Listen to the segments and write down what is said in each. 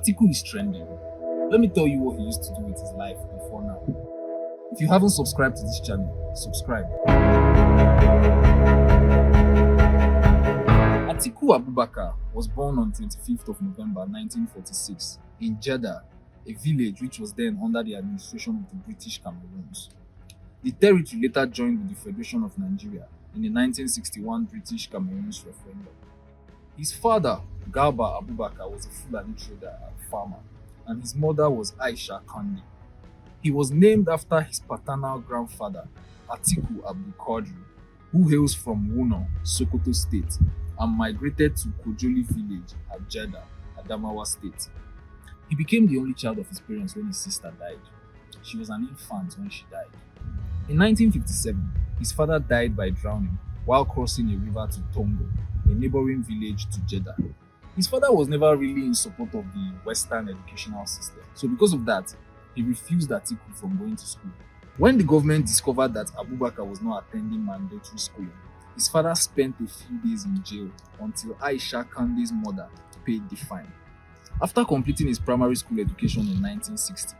Atiku is trending. Let me tell you what he used to do with his life before now. If you haven't subscribed to this channel, subscribe. Atiku Abubakar was born on 25th of November 1946 in Jeddah, a village which was then under the administration of the British Cameroons. The territory later joined with the Federation of Nigeria in the 1961 British Cameroons referendum. His father, Garba Abubakar, was a Fulani trader and farmer, and his mother was Aisha Kandi. He was named after his paternal grandfather, Atiku Abubakar, who hails from Wuno, Sokoto State, and migrated to Kojoli village at Jeddah, Adamawa State. He became the only child of his parents when his sister died. She was an infant when she died. In 1957, his father died by drowning while crossing a river to Tongo, a neighboring village to Jeddah. His father was never really in support of the Western educational system, so because of that, he refused Atiku from going to school. When the government discovered that Abubakar was not attending mandatory schooling, his father spent a few days in jail until Aisha Kandi's mother paid the fine. After completing his primary school education in 1960,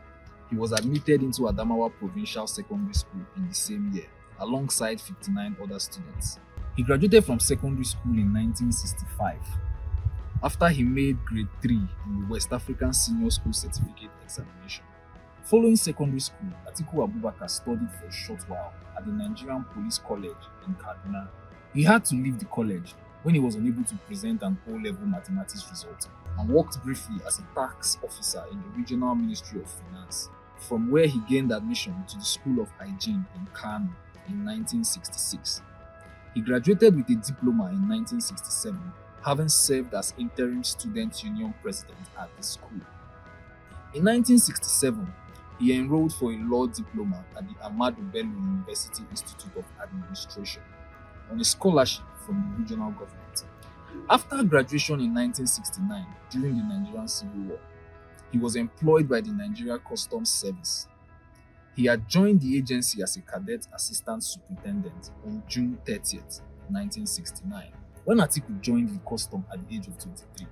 he was admitted into Adamawa Provincial Secondary School in the same year, alongside 59 other students. He graduated from secondary school in 1965 after he made grade 3 in the West African Senior School Certificate Examination. Following secondary school, Atiku Abubakar studied for a short while at the Nigerian Police College in Kaduna. He had to leave the college when he was unable to present an O-level mathematics result and worked briefly as a tax officer in the Regional Ministry of Finance, from where he gained admission to the School of Hygiene in Kano in 1966. He graduated with a diploma in 1967, having served as interim student union president at the school. In 1967, he enrolled for a law diploma at the Ahmadu Bello University Institute of Administration on a scholarship from the regional government. After graduation in 1969, during the Nigerian Civil War, he was employed by the Nigeria Customs Service. He had joined the agency as a cadet assistant superintendent on June 30th, 1969. When Atiku joined the custom at the age of 23,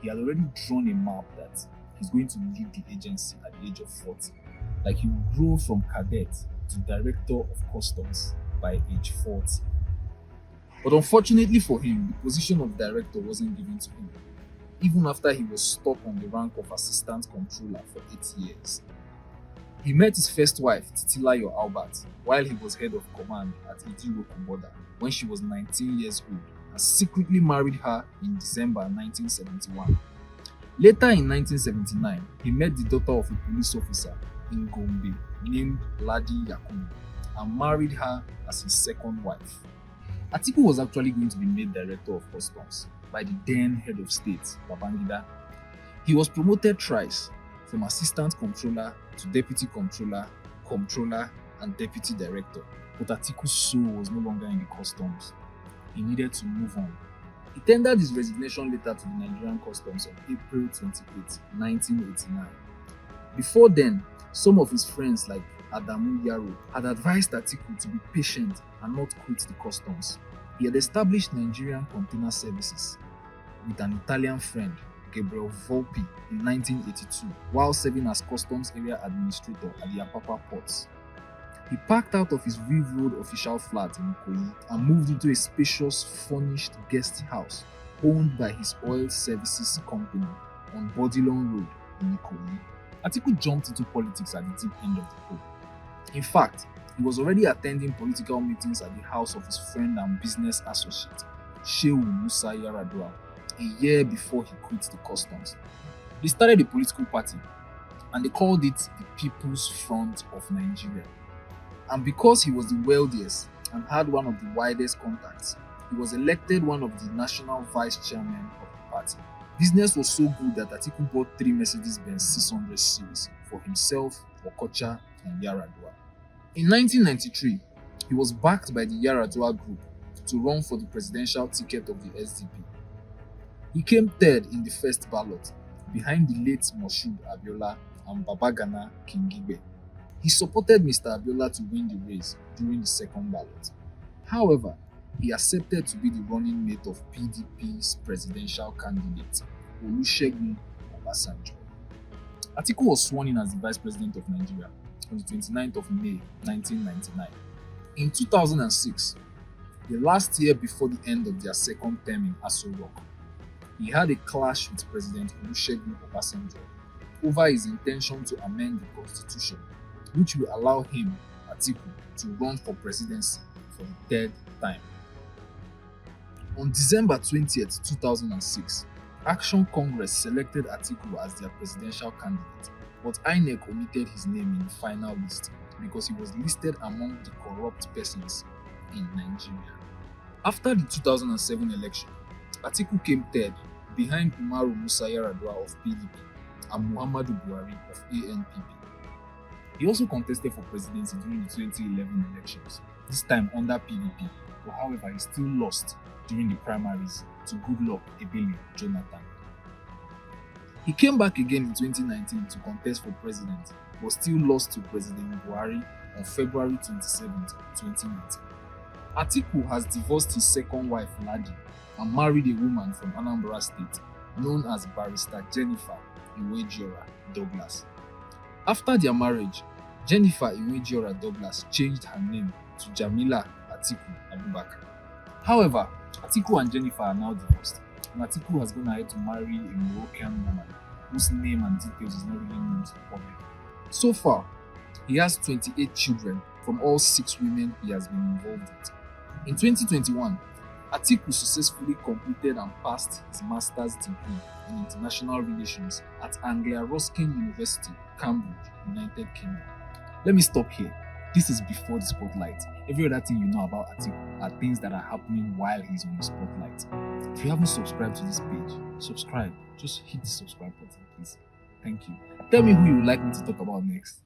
he had already drawn a map that he's going to lead the agency at the age of 40. Like he will grow from cadet to director of customs by age 40. But unfortunately for him, the position of director wasn't given to him, even after he was stuck on the rank of assistant controller for 8 years. He met his first wife, Titilayo Albert, while he was head of command at Idiroku border when she was 19 years old, and secretly married her in December 1971. Later in 1979, he met the daughter of a police officer in Gombe named Ladi Yakubu and married her as his second wife. Atiku was actually going to be made director of customs by the then head of state, Babangida. He was promoted thrice, from assistant controller to deputy controller, comptroller, and deputy director. But Atiku's soul was no longer in the customs. He needed to move on. He tendered his resignation letter to the Nigerian Customs on April 28, 1989. Before then, some of his friends like Adamu Yaro had advised Atiku to be patient and not quit the customs. He had established Nigerian Container Services with an Italian friend, Gabriel Volpi, in 1982 while serving as customs area administrator at the Apapa ports. He packed out of his railroad official flat in Ikoyi and moved into a spacious, furnished guest house owned by his oil services company on Bodilon Road in Ikoyi. Atiku jumped into politics at the deep end of the pool. In fact, he was already attending political meetings at the house of his friend and business associate, Shehu Musa Yaradua, a year before he quit the customs. They started a political party and they called it the People's Front of Nigeria. And because he was the wealthiest and had one of the widest contacts, he was elected one of the national vice chairmen of the party. Business was so good that Atiku bought 3 Mercedes-Benz 600 series for himself, Okocha, and Yaradua. In 1993, he was backed by the Yaradua group to run for the presidential ticket of the SDP. He came third in the first ballot, behind the late Moshood Abiola and Babagana Kingibe. He supported Mr. Abiola to win the race during the second ballot. However, he accepted to be the running mate of PDP's presidential candidate, Olusegun Obasanjo. Atiku was sworn in as the Vice President of Nigeria on the 29th of May 1999. In 2006, the last year before the end of their second term in Aso Rock, he had a clash with President Olusegun Obasanjo over his intention to amend the constitution, which will allow him, Atiku, to run for presidency for the third time. On December 20th, 2006, Action Congress selected Atiku as their presidential candidate, but INEC omitted his name in the final list because he was listed among the corrupt persons in Nigeria. After the 2007 election, Atiku came third behind Umaru Musa Yar'Adua of PDP and Muhammadu Buhari of ANPP. He also contested for presidency during the 2011 elections, this time under PDP, but however he still lost during the primaries to Goodluck Ebele Jonathan. He came back again in 2019 to contest for president, but still lost to President Buhari on February 27, 2019. Atiku has divorced his second wife, Ladi, and married a woman from Anambra State known as Barrister Jennifer Iwejiora Douglas. After their marriage, Jennifer Iwejiora Douglas changed her name to Jamila Atiku Abubakar. However, Atiku and Jennifer are now divorced, and Atiku has gone ahead to marry a Moroccan woman whose name and details is not really known to the public. So far, he has 28 children from all 6 women he has been involved with. In 2021, Atiku successfully completed and passed his master's degree in international relations at Anglia Ruskin University, Cambridge, United Kingdom. Let me stop here. This is before the spotlight. Every other thing you know about Atiku are things that are happening while he's on the spotlight. If you haven't subscribed to this page, subscribe. Just hit the subscribe button, please. Thank you. Tell me who you would like me to talk about next.